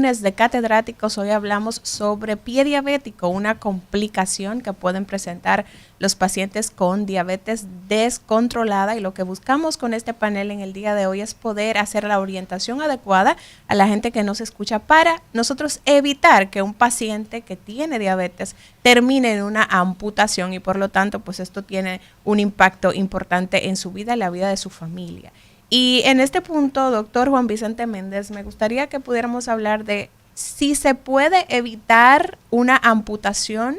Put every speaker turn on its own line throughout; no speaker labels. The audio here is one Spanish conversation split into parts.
lunes de catedráticos. Hoy hablamos sobre pie diabético, una complicación que pueden presentar los pacientes con diabetes descontrolada, y lo que buscamos con este panel en el día de hoy es poder hacer la orientación adecuada a la gente que nos escucha para nosotros evitar que un paciente que tiene diabetes termine en una amputación, y por lo tanto pues esto tiene un impacto importante en su vida y la vida de su familia. Y en este punto, doctor Juan Vicente Méndez, me gustaría que pudiéramos hablar de si se puede evitar una amputación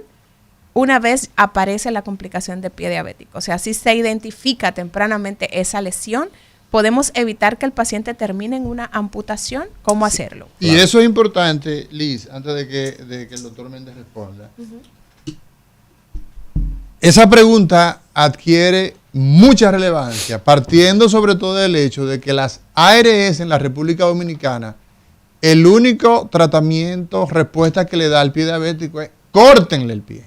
una vez aparece la complicación de pie diabético. O sea, si se identifica tempranamente esa lesión, ¿podemos evitar que el paciente termine en una amputación? ¿Cómo hacerlo?
Y claro, eso es importante, Liz, antes de que el doctor Méndez responda. Esa pregunta adquiere mucha relevancia, partiendo sobre todo del hecho de que las ARS en la República Dominicana, el único tratamiento, respuesta que le da al pie diabético es córtenle el pie.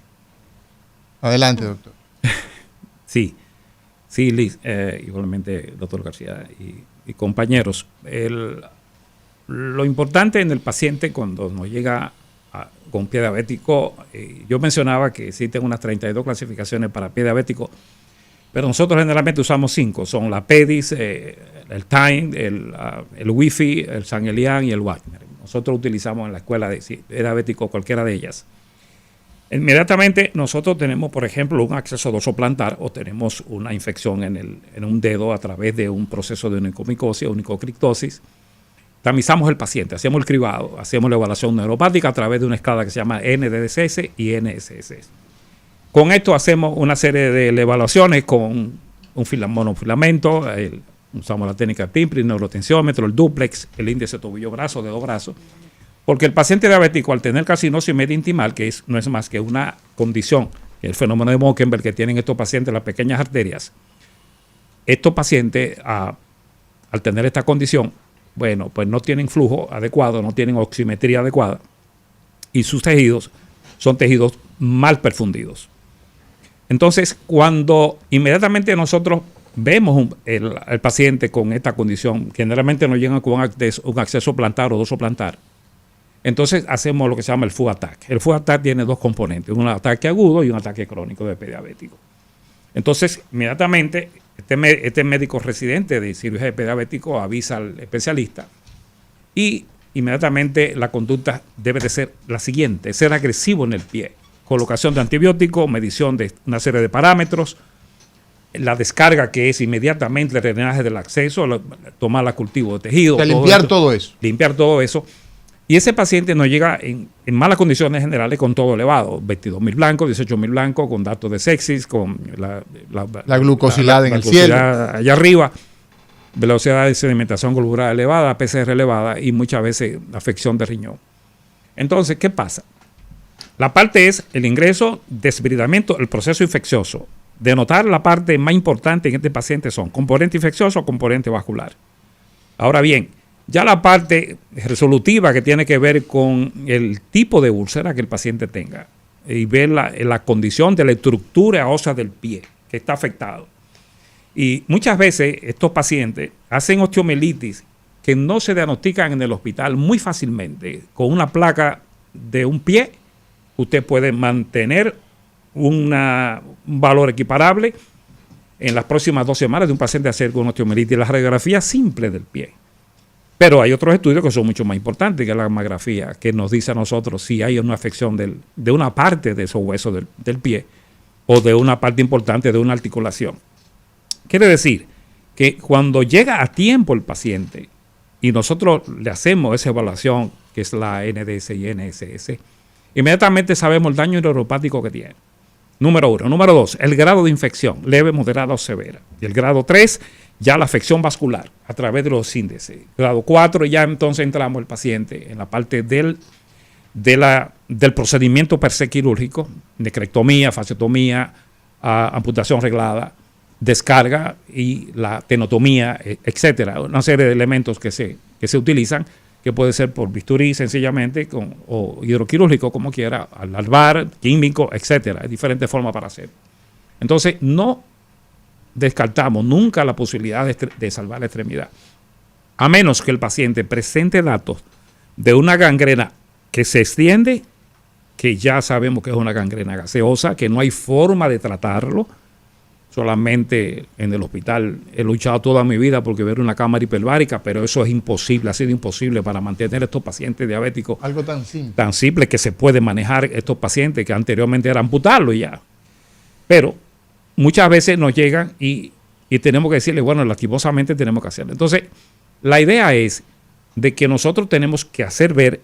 Adelante, doctor.
Sí, Liz, igualmente, doctor García y compañeros. Lo importante en el paciente cuando nos llega con pie diabético, yo mencionaba que existen unas 32 clasificaciones para pie diabético, pero nosotros generalmente usamos 5, son la PEDIS, el TIME, el Wi-Fi, el San Elian y el Wagner. Nosotros utilizamos en la escuela de diabético cualquiera de ellas. Inmediatamente nosotros tenemos, por ejemplo, un acceso dorsoplantar o tenemos una infección en un dedo a través de un proceso de onicomicosis o onicocriptosis. Tamizamos el paciente, hacemos el cribado, hacemos la evaluación neuropática a través de una escala que se llama NDDSS y NSS. Con esto hacemos una serie de evaluaciones con un monofilamento, usamos la técnica TIMPRI, el neurotensiómetro, el duplex, el índice tobillo-brazo, dedo-brazo. Porque el paciente diabético, al tener carcinosis media intimal, que no es más que una condición, el fenómeno de Mockenberg que tienen estos pacientes, las pequeñas arterias, estos pacientes, al tener esta condición, bueno, pues no tienen flujo adecuado, no tienen oximetría adecuada, y sus tejidos son tejidos mal perfundidos. Entonces, cuando inmediatamente nosotros vemos el paciente con esta condición, generalmente nos llegan con un acceso plantar o dorsoplantar, entonces hacemos lo que se llama el food attack. El food attack tiene dos componentes, un ataque agudo y un ataque crónico de pie diabético. Entonces, inmediatamente, este médico residente de cirugía de pie diabético avisa al especialista y inmediatamente la conducta debe de ser la siguiente: ser agresivo en el pie, colocación de antibióticos, medición de una serie de parámetros, la descarga, que es inmediatamente el drenaje del acceso, tomar la cultivo de tejido.
Limpiar todo eso.
Limpiar todo eso. Y ese paciente nos llega en malas condiciones generales con todo elevado, 22.000 blancos, 18.000 blancos, con datos de sepsis, con la glucosilada en el cielo, allá arriba, velocidad de sedimentación glomerular elevada, PCR elevada y muchas veces afección de riñón. Entonces, ¿qué pasa? La parte es el ingreso, desbridamiento, el proceso infeccioso. De notar la parte más importante en este paciente son componente infeccioso o componente vascular. Ahora bien, ya la parte resolutiva que tiene que ver con el tipo de úlcera que el paciente tenga y ver la condición de la estructura ósea del pie que está afectado. Y muchas veces estos pacientes hacen osteomielitis que no se diagnostican en el hospital muy fácilmente. Con una placa de un pie, usted puede mantener un valor equiparable en las próximas 2 semanas de un paciente hacer con osteomielitis, la radiografía simple del pie. Pero hay otros estudios que son mucho más importantes, que es la gammagrafía, que nos dice a nosotros si hay una afección de una parte de esos huesos del pie o de una parte importante de una articulación. Quiere decir que cuando llega a tiempo el paciente y nosotros le hacemos esa evaluación, que es la NDS y NSS, inmediatamente sabemos el daño neuropático que tiene. Número 1. Número 2, el grado de infección, leve, moderada o severa. Y el grado 3, ya la afección vascular a través de los índices. Grado 4, ya entonces entramos el paciente en la parte del procedimiento per se quirúrgico, necrectomía, fasciotomía, amputación reglada, descarga y la tenotomía, etcétera. Una serie de elementos que se utilizan, que puede ser por bisturí sencillamente o hidroquirúrgico, como quiera, al larvar, químico, etcétera. Hay diferentes formas para hacer. Entonces, no descartamos nunca la posibilidad de salvar la extremidad, a menos que el paciente presente datos de una gangrena que se extiende, que ya sabemos que es una gangrena gaseosa, que no hay forma de tratarlo. Solamente en el hospital he luchado toda mi vida porque ver una cámara hiperbárica, pero eso es imposible, ha sido imposible para mantener estos pacientes diabéticos.
Algo tan simple.
Tan simple que se puede manejar estos pacientes que anteriormente era amputarlo y ya. Pero muchas veces nos llegan y tenemos que decirle, bueno, lastimosamente tenemos que hacerlo. Entonces, la idea es de que nosotros tenemos que hacer ver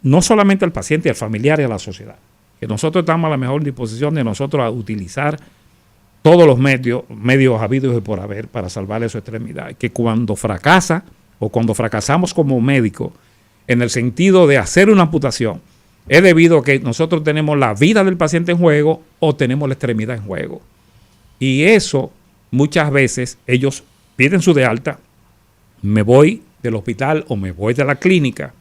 no solamente al paciente, al familiar y a la sociedad, que nosotros estamos a la mejor disposición de nosotros a utilizar todos los medios habidos y por haber para salvarle su extremidad. Que cuando fracasa o cuando fracasamos como médicos en el sentido de hacer una amputación, es debido a que nosotros tenemos la vida del paciente en juego o tenemos la extremidad en juego. Y eso muchas veces ellos piden su de alta, me voy del hospital o me voy de la clínica,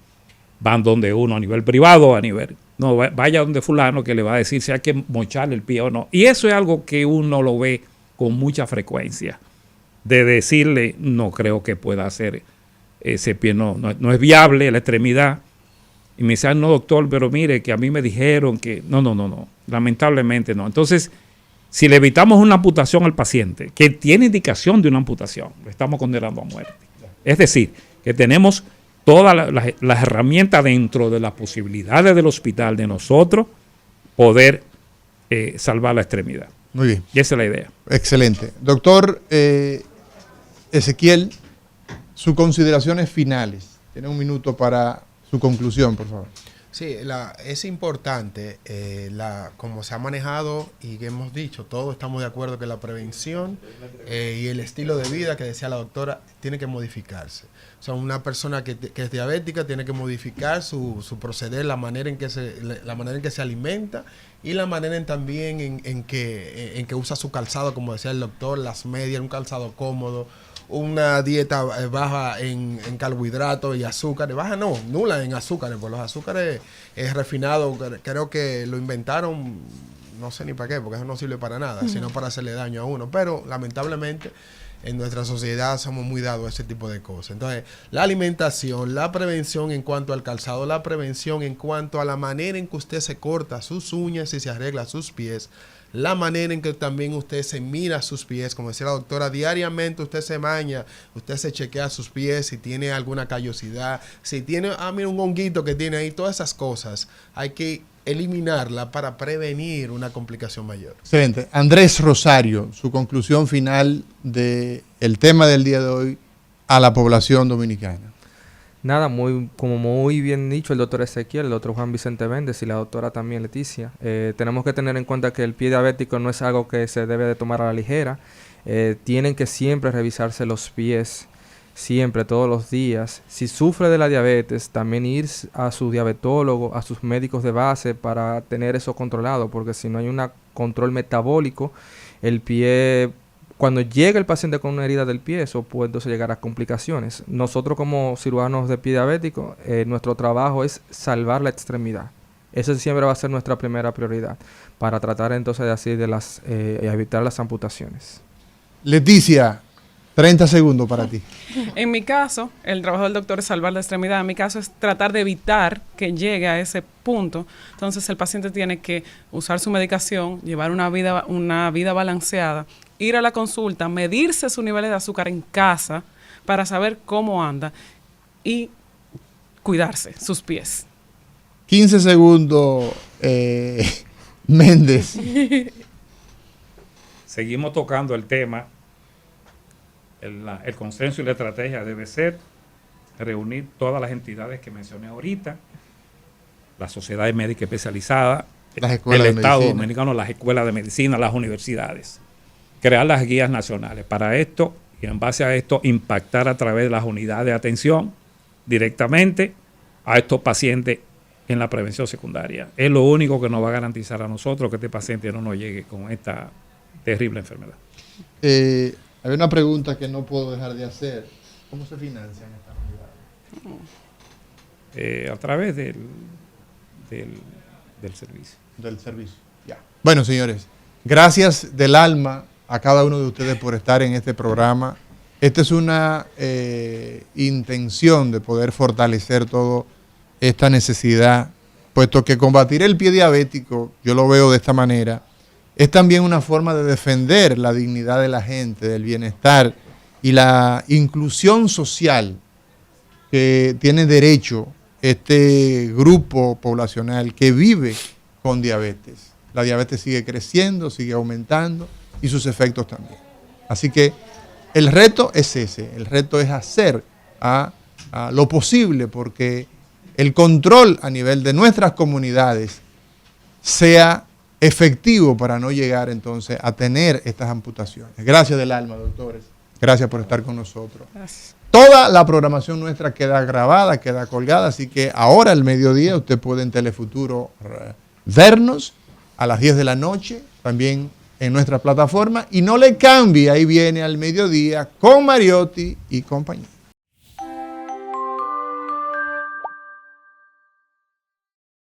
van donde uno a nivel privado, a nivel... No, vaya donde fulano que le va a decir si hay que mocharle el pie o no. Y eso es algo que uno lo ve con mucha frecuencia. De decirle, no creo que pueda hacer ese pie, no es viable la extremidad. Y me dice, no doctor, pero mire que a mí me dijeron que... No, lamentablemente no. Entonces, si le evitamos una amputación al paciente, que tiene indicación de una amputación, lo estamos condenando a muerte. Es decir, que tenemos todas las herramientas dentro de las posibilidades del hospital de nosotros poder salvar la extremidad.
Muy bien.
Y esa es la idea.
Excelente. Doctor Ezequiel, sus consideraciones finales. Tiene un minuto para su conclusión, por favor.
Sí, es importante, como se ha manejado y que hemos dicho, todos estamos de acuerdo que la prevención y el estilo de vida que decía la doctora tiene que modificarse. O sea, una persona que es diabética tiene que modificar su proceder, la manera en que se alimenta y la manera también en que usa su calzado, como decía el doctor, las medias, un calzado cómodo, una dieta baja en carbohidratos y azúcares, baja no, nula en azúcares, pues los azúcares refinados creo que lo inventaron, no sé ni para qué, porque eso no sirve para nada, sino para hacerle daño a uno, pero lamentablemente en nuestra sociedad somos muy dados a ese tipo de cosas. Entonces, la alimentación, la prevención en cuanto al calzado, la prevención en cuanto a la manera en que usted se corta sus uñas y se arregla sus pies, la manera en que también usted se mira sus pies, como decía la doctora, diariamente usted se baña, usted se chequea sus pies, si tiene alguna callosidad, si tiene, mira un honguito que tiene ahí, todas esas cosas, hay que eliminarla para prevenir una complicación mayor.
Excelente. Andrés Rosario, su conclusión final del tema del día de hoy a la población dominicana.
Nada, como muy bien dicho el doctor Ezequiel, el doctor Juan Vicente Méndez y la doctora también Leticia, tenemos que tener en cuenta que el pie diabético no es algo que se debe de tomar a la ligera. Tienen que siempre revisarse los pies, siempre, todos los días. Si sufre de la diabetes, también ir a su diabetólogo, a sus médicos de base para tener eso controlado, porque si no hay un control metabólico, el pie... Cuando llega el paciente con una herida del pie, eso puede entonces llegar a complicaciones. Nosotros como cirujanos de pie diabético, nuestro trabajo es salvar la extremidad. Eso siempre va a ser nuestra primera prioridad para tratar entonces de así evitar las amputaciones.
Leticia, 30 segundos para ti.
En mi caso, el trabajo del doctor es salvar la extremidad. En mi caso es tratar de evitar que llegue a ese punto. Entonces el paciente tiene que usar su medicación, llevar una vida balanceada, ir a la consulta, medirse sus niveles de azúcar en casa para saber cómo anda y cuidarse sus pies.
15 segundos, Méndez.
Seguimos tocando el tema. El consenso y la estrategia debe ser reunir todas las entidades que mencioné ahorita, las sociedades médicas especializadas, el Estado dominicano, las escuelas de medicina, las universidades, crear las guías nacionales. Para esto, y en base a esto, impactar a través de las unidades de atención directamente a estos pacientes en la prevención secundaria. Es lo único que nos va a garantizar a nosotros que este paciente no nos llegue con esta terrible enfermedad.
Hay una pregunta que no puedo dejar de hacer. ¿Cómo se financian estas unidades?
A través del servicio.
Del servicio, ya. Bueno, señores, gracias del alma a cada uno de ustedes por estar en este programa. Esta es una intención de poder fortalecer todo esta necesidad, puesto que combatir el pie diabético, yo lo veo de esta manera, es también una forma de defender la dignidad de la gente, del bienestar y la inclusión social que tiene derecho este grupo poblacional que vive con diabetes. La diabetes sigue creciendo, sigue aumentando y sus efectos también. Así que el reto es ese, el reto es hacer a lo posible porque el control a nivel de nuestras comunidades sea efectivo para no llegar entonces a tener estas amputaciones. Gracias del alma, doctores. Gracias por estar con nosotros.
Gracias.
Toda la programación nuestra queda grabada, queda colgada, así que ahora al mediodía usted puede en Telefuturo vernos a las 10 de la noche, también en nuestra plataforma, y no le cambie, ahí viene al mediodía con Mariotti y compañía.